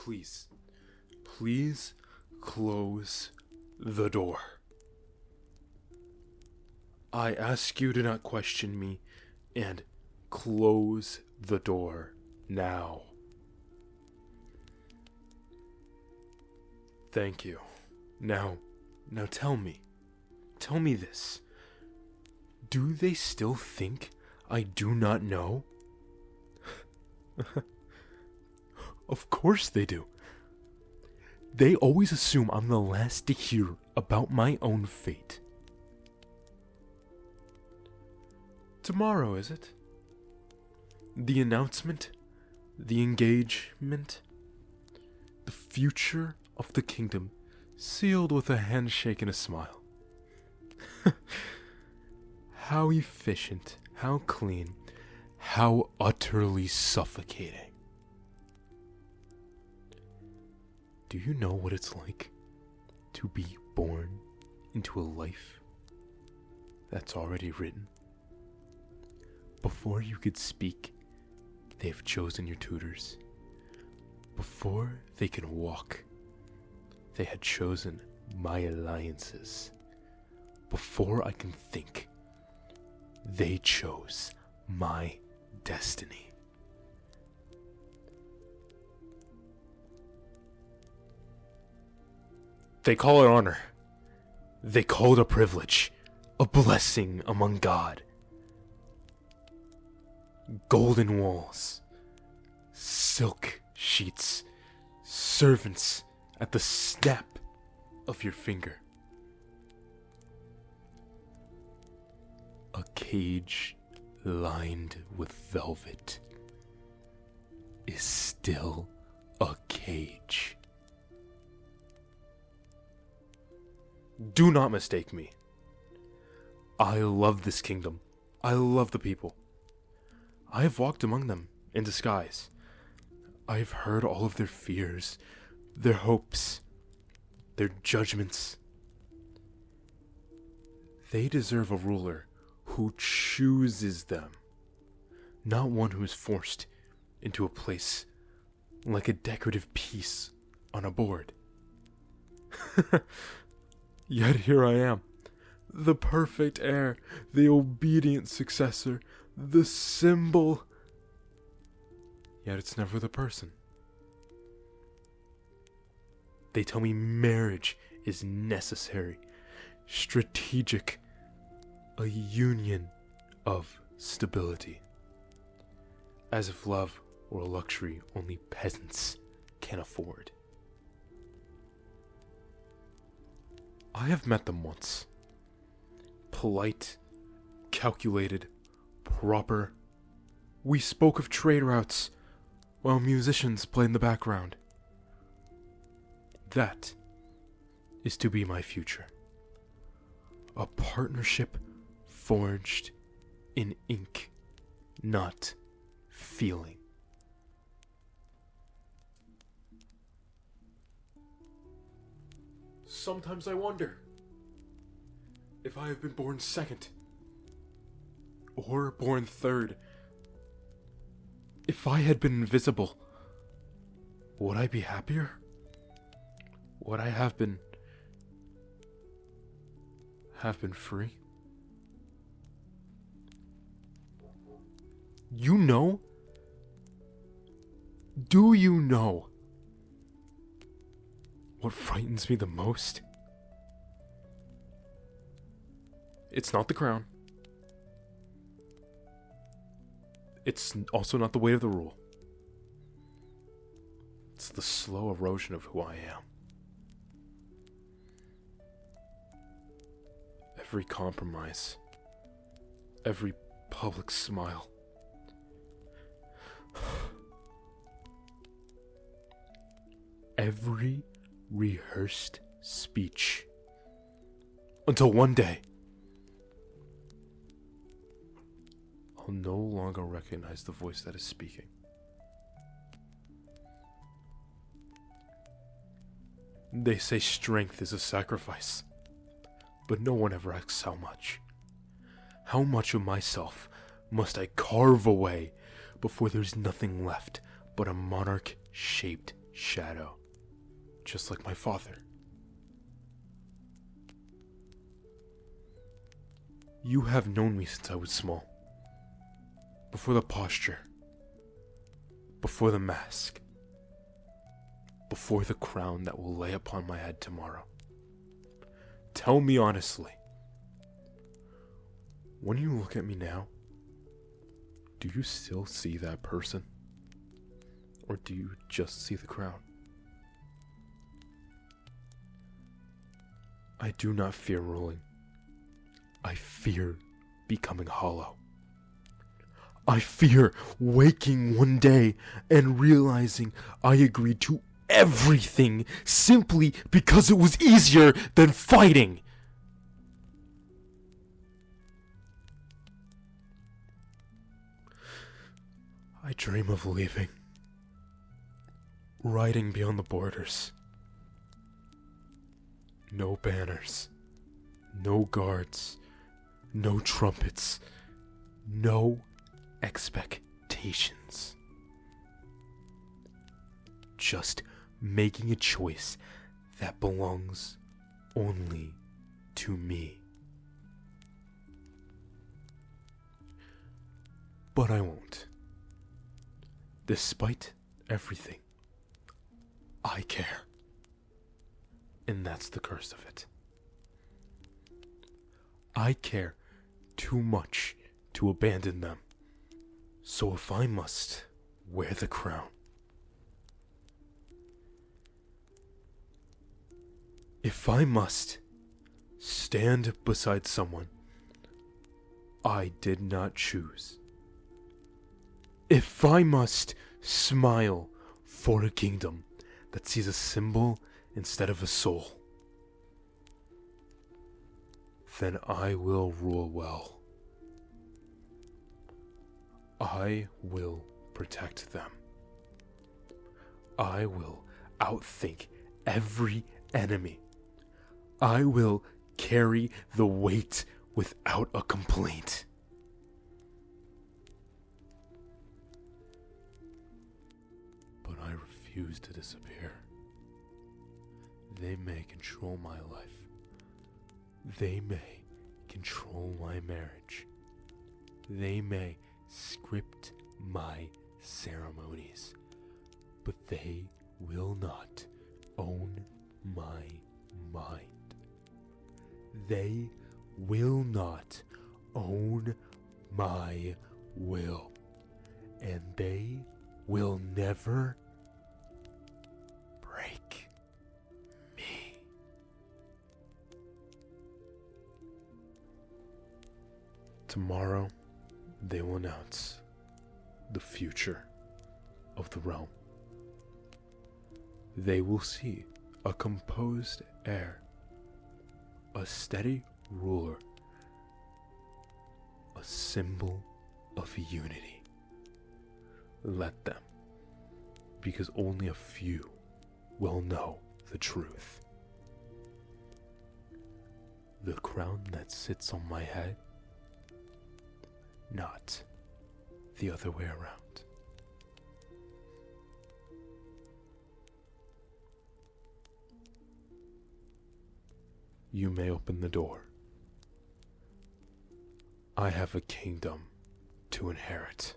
please, please close the door. I ask you to not question me, and close the door now. Thank you. Now tell me this. Do they still think I do not know? Of course they do. They always assume I'm the last to hear about my own fate. Tomorrow, is it? The announcement? The engagement? The future of the kingdom sealed with a handshake and a smile. How efficient, how clean, how utterly suffocating. Do you know what it's like to be born into a life that's already written? Before you could speak, they've chosen your tutors. Before they can walk, they had chosen my alliances. Before I can think, they chose my destiny. They call it honor. They call it a privilege, a blessing among God. Golden walls, silk sheets, servants at the snap of your finger. A cage lined with velvet is still a cage. Do not mistake me. I love this kingdom. I love the people. I have walked among them in disguise. I have heard all of their fears, their hopes, their judgments. They deserve a ruler who chooses them, not one who is forced into a place like a decorative piece on a board. Yet here I am, the perfect heir, the obedient successor, the symbol. Yet it's never the person. They tell me marriage is necessary, strategic, a union of stability. As if love were a luxury only peasants can afford. I have met them once. Polite, calculated, proper. We spoke of trade routes while musicians played in the background. That is to be my future. A partnership forged in ink, not feeling. Sometimes I wonder if I have been born second or born third. If I had been invisible, would I be happier? Would I have been free? You know? Do you know what frightens me the most? It's not the crown. It's also not the weight of the rule. It's the slow erosion of who I am. Every compromise, every public smile, every rehearsed speech, until one day I'll no longer recognize the voice that is speaking. They say strength is a sacrifice, but no one ever asks how much. How much of myself must I carve away before there's nothing left but a monarch-shaped shadow, just like my father. You have known me since I was small. Before the posture, before the mask, before the crown that will lay upon my head tomorrow. Tell me honestly, when you look at me now, do you still see that person? Or do you just see the crown? I do not fear ruling. I fear becoming hollow. I fear waking one day and realizing I agreed to everything simply because it was easier than fighting. I dream of leaving, riding beyond the borders. No banners, no guards, no trumpets, no expectations. Just making a choice that belongs only to me. But I won't. Despite everything, I care. And that's the curse of it. I care too much to abandon them. So if I must wear the crown, if I must stand beside someone I did not choose, if I must smile for a kingdom that sees a symbol instead of a soul, then I will rule well. I will protect them. I will outthink every enemy. I will carry the weight without a complaint. But I refuse to disappear. They may control my life. They may control my marriage. They may script my ceremonies. But they will not own my mind. They will not own my will. And they will never break me. Tomorrow, they will announce the future of the realm. They will see a composed heir, a steady ruler, a symbol of unity. Let them, because only a few will know the truth. The crown that sits on my head, not the other way around. You may open the door. I have a kingdom to inherit.